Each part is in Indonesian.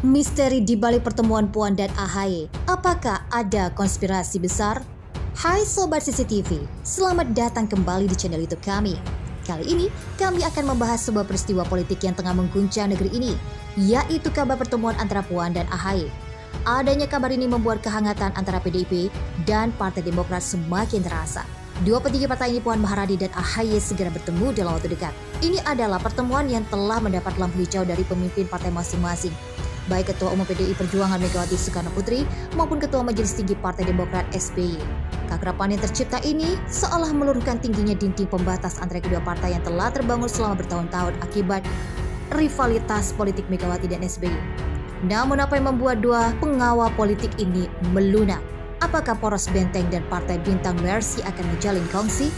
Misteri di balik pertemuan Puan dan AHY, apakah ada konspirasi besar? Hai Sobat CCTV, selamat datang kembali di channel YouTube kami. Kali ini, kami akan membahas sebuah peristiwa politik yang tengah mengguncang negeri ini, yaitu kabar pertemuan antara Puan dan AHY. Adanya kabar ini membuat kehangatan antara PDIP dan Partai Demokrat semakin terasa. Dua petinggi partai ini, Puan Maharani dan AHY, segera bertemu dalam waktu dekat. Ini adalah pertemuan yang telah mendapat lampu hijau dari pemimpin partai masing-masing, baik Ketua Umum PDI Perjuangan Megawati Soekarno Putri maupun Ketua Majelis Tinggi Partai Demokrat SBY. Keakraban yang tercipta ini seolah meluruhkan tingginya dinding pembatas antara kedua partai yang telah terbangun selama bertahun-tahun akibat rivalitas politik Megawati dan SBY. Namun apa yang membuat dua pengawal politik ini melunak? Apakah poros Benteng dan Partai Bintang Mercy akan menjalin kongsi?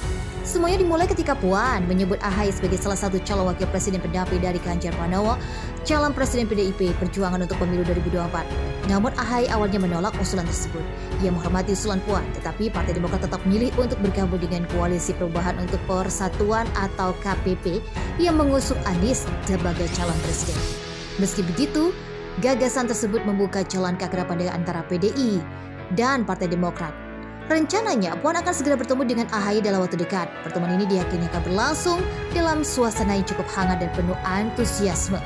Semuanya dimulai ketika Puan menyebut AHY sebagai salah satu calon wakil presiden pendamping dari Ganjar Pranowo, calon presiden PDIP Perjuangan untuk pemilu 2024. Namun AHY awalnya menolak usulan tersebut. Ia menghormati usulan Puan, tetapi Partai Demokrat tetap memilih untuk bergabung dengan Koalisi Perubahan untuk Persatuan atau KPP yang mengusung Anies sebagai calon presiden. Meski begitu, gagasan tersebut membuka jalan keakraban antara PDI dan Partai Demokrat. Rencananya, Puan akan segera bertemu dengan AHY dalam waktu dekat. Pertemuan ini diyakini akan berlangsung dalam suasana yang cukup hangat dan penuh antusiasme.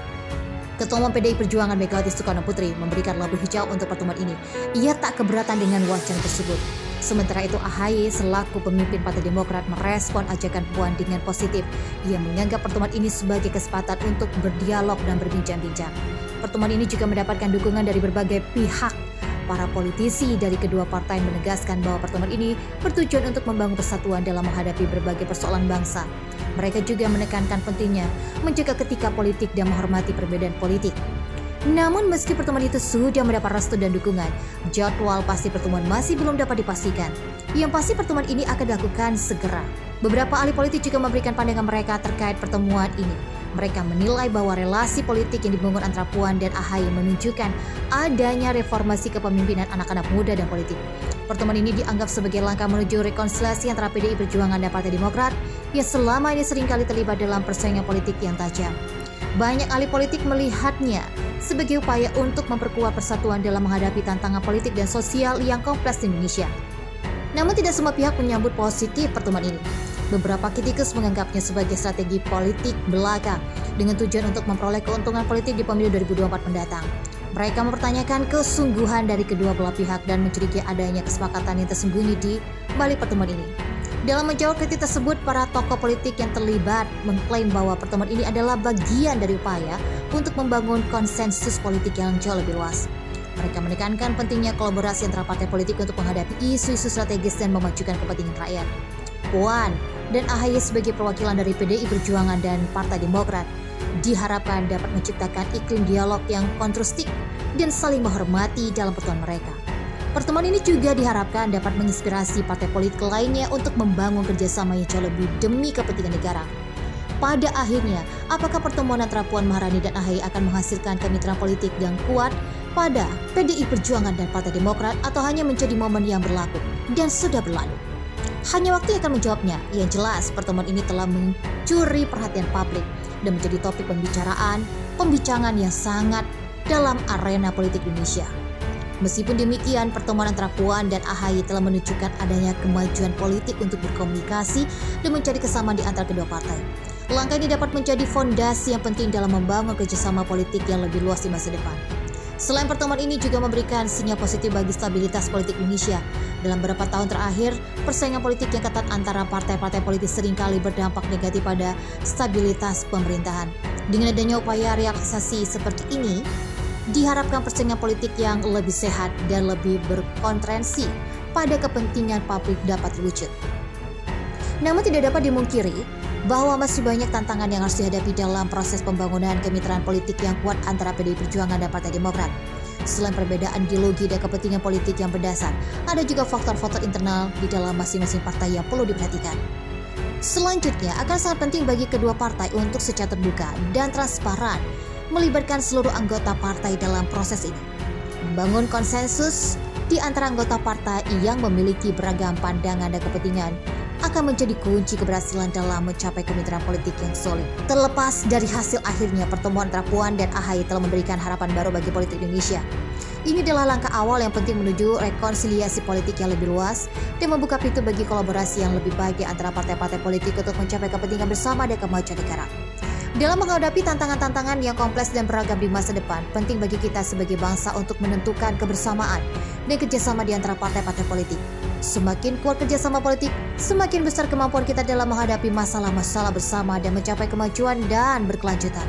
Ketua Umum PDI Perjuangan Megawati Soekarno Putri memberikan lampu hijau untuk pertemuan ini. Ia tak keberatan dengan wacana tersebut. Sementara itu, AHY selaku pemimpin Partai Demokrat merespon ajakan Puan dengan positif. Ia menganggap pertemuan ini sebagai kesempatan untuk berdialog dan berbincang-bincang. Pertemuan ini juga mendapatkan dukungan dari berbagai pihak. Para politisi dari kedua partai menegaskan bahwa pertemuan ini bertujuan untuk membangun persatuan dalam menghadapi berbagai persoalan bangsa. Mereka juga menekankan pentingnya menjaga etika politik dan menghormati perbedaan politik. Namun meski pertemuan itu sudah mendapat restu dan dukungan, jadwal pasti pertemuan masih belum dapat dipastikan. Yang pasti pertemuan ini akan dilakukan segera. Beberapa ahli politik juga memberikan pandangan mereka terkait pertemuan ini. Mereka menilai bahwa relasi politik yang dibangun antara Puan dan AHY menunjukkan adanya reformasi kepemimpinan anak-anak muda dan politik. Pertemuan ini dianggap sebagai langkah menuju rekonsiliasi antara PDI Perjuangan dan Partai Demokrat yang selama ini seringkali terlibat dalam persaingan politik yang tajam. Banyak ahli politik melihatnya sebagai upaya untuk memperkuat persatuan dalam menghadapi tantangan politik dan sosial yang kompleks di Indonesia. Namun tidak semua pihak menyambut positif pertemuan ini. Beberapa kritikus menganggapnya sebagai strategi politik belaka dengan tujuan untuk memperoleh keuntungan politik di pemilu 2024 mendatang. Mereka mempertanyakan kesungguhan dari kedua belah pihak dan mencurigai adanya kesepakatan yang tersembunyi di balik pertemuan ini. Dalam menjawab kritik tersebut, para tokoh politik yang terlibat mengklaim bahwa pertemuan ini adalah bagian dari upaya untuk membangun konsensus politik yang jauh lebih luas. Mereka menekankan pentingnya kolaborasi antara partai politik untuk menghadapi isu-isu strategis dan memajukan kepentingan rakyat. Puan dan AHY sebagai perwakilan dari PDI Perjuangan dan Partai Demokrat diharapkan dapat menciptakan iklim dialog yang konstruktif dan saling menghormati dalam pertemuan mereka. Pertemuan ini juga diharapkan dapat menginspirasi partai politik lainnya untuk membangun kerjasama yang jauh lebih demi kepentingan negara. Pada akhirnya, apakah pertemuan antara Puan Maharani dan AHY akan menghasilkan kemitraan politik yang kuat pada PDI Perjuangan dan Partai Demokrat atau hanya menjadi momen yang berlaku dan sudah berlalu? Hanya waktu yang akan menjawabnya. Yang jelas, pertemuan ini telah mencuri perhatian publik dan menjadi topik pembicaraan yang sangat dalam arena politik Indonesia. Meskipun demikian, pertemuan antara Puan dan AHY telah menunjukkan adanya kemajuan politik untuk berkomunikasi dan mencari kesamaan di antara kedua partai. Langkah ini dapat menjadi fondasi yang penting dalam membangun kerjasama politik yang lebih luas di masa depan. Selain pertemuan ini juga memberikan sinyal positif bagi stabilitas politik Indonesia. Dalam beberapa tahun terakhir, persaingan politik yang ketat antara partai-partai politik seringkali berdampak negatif pada stabilitas pemerintahan. Dengan adanya upaya relaksasi seperti ini, diharapkan persaingan politik yang lebih sehat dan lebih berkonsentrasi pada kepentingan publik dapat terwujud. Namun tidak dapat dimungkiri bahwa masih banyak tantangan yang harus dihadapi dalam proses pembangunan kemitraan politik yang kuat antara PDI Perjuangan dan Partai Demokrat. Selain perbedaan ideologi dan kepentingan politik yang berdasar, ada juga faktor-faktor internal di dalam masing-masing partai yang perlu diperhatikan. Selanjutnya, akan sangat penting bagi kedua partai untuk secara terbuka dan transparan melibatkan seluruh anggota partai dalam proses ini. Membangun konsensus di antara anggota partai yang memiliki beragam pandangan dan kepentingan akan menjadi kunci keberhasilan dalam mencapai kemitraan politik yang solid. Terlepas dari hasil akhirnya, pertemuan antara Puan dan AHY telah memberikan harapan baru bagi politik Indonesia. Ini adalah langkah awal yang penting menuju rekonsiliasi politik yang lebih luas dan membuka pintu bagi kolaborasi yang lebih baik di antara partai-partai politik untuk mencapai kepentingan bersama dan kemajuan negara. Dalam menghadapi tantangan-tantangan yang kompleks dan beragam di masa depan, penting bagi kita sebagai bangsa untuk menentukan kebersamaan dan kerjasama di antara partai-partai politik. Semakin kuat kerjasama politik, semakin besar kemampuan kita dalam menghadapi masalah-masalah bersama dan mencapai kemajuan dan berkelanjutan.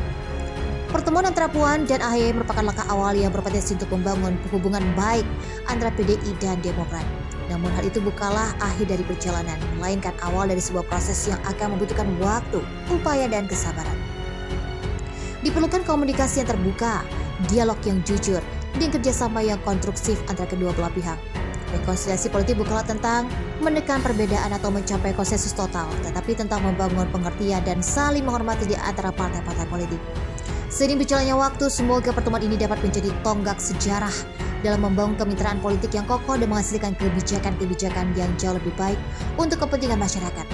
Pertemuan antara Puan dan AHY merupakan langkah awal yang berpotensi untuk membangun hubungan baik antara PDI dan Demokrat. Namun hal itu bukanlah akhir dari perjalanan, melainkan awal dari sebuah proses yang akan membutuhkan waktu, upaya, dan kesabaran. Diperlukan komunikasi yang terbuka, dialog yang jujur, dan kerjasama yang konstruktif antara kedua belah pihak. Rekonsiliasi politik bukanlah tentang menekan perbedaan atau mencapai konsensus total, tetapi tentang membangun pengertian dan saling menghormati di antara partai-partai politik. Seiring berjalannya waktu, semoga pertemuan ini dapat menjadi tonggak sejarah dalam membangun kemitraan politik yang kokoh dan menghasilkan kebijakan-kebijakan yang jauh lebih baik untuk kepentingan masyarakat.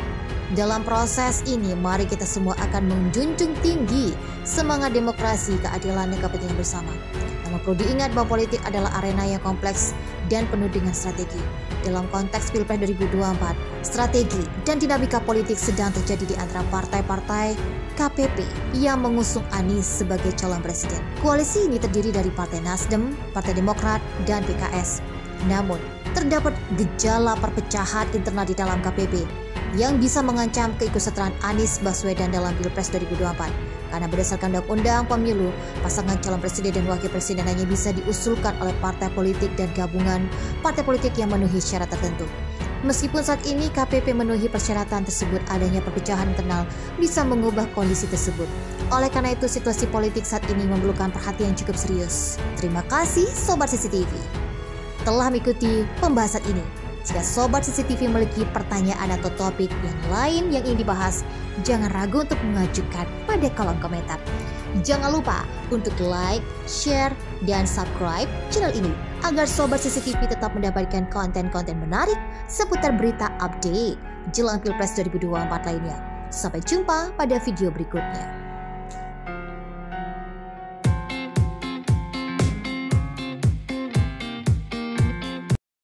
Dalam proses ini, mari kita semua akan menjunjung tinggi semangat demokrasi, keadilan, dan kepentingan bersama. Namun perlu diingat bahwa politik adalah arena yang kompleks dan penuh dengan strategi. Dalam konteks Pilpres 2024, strategi dan dinamika politik sedang terjadi di antara partai-partai KPP yang mengusung Anies sebagai calon presiden. Koalisi ini terdiri dari Partai Nasdem, Partai Demokrat, dan PKS. Namun, terdapat gejala perpecahan internal di dalam KPP yang bisa mengancam keikutsertaan Anies Baswedan dalam Pilpres 2024. Karena berdasarkan Undang-Undang Pemilu, pasangan calon presiden dan wakil presiden hanya bisa diusulkan oleh partai politik dan gabungan partai politik yang memenuhi syarat tertentu. Meskipun saat ini KPP memenuhi persyaratan tersebut, adanya perpecahan internal bisa mengubah kondisi tersebut. Oleh karena itu, situasi politik saat ini memerlukan perhatian cukup serius. Terima kasih Sobat CCTV telah mengikuti pembahasan ini. Jika Sobat CCTV memiliki pertanyaan atau topik yang lain yang ingin dibahas, jangan ragu untuk mengajukan pada kolom komentar. Jangan lupa untuk like, share, dan subscribe channel ini agar Sobat CCTV tetap mendapatkan konten-konten menarik seputar berita update jelang Pilpres 2024 lainnya. Sampai jumpa pada video berikutnya.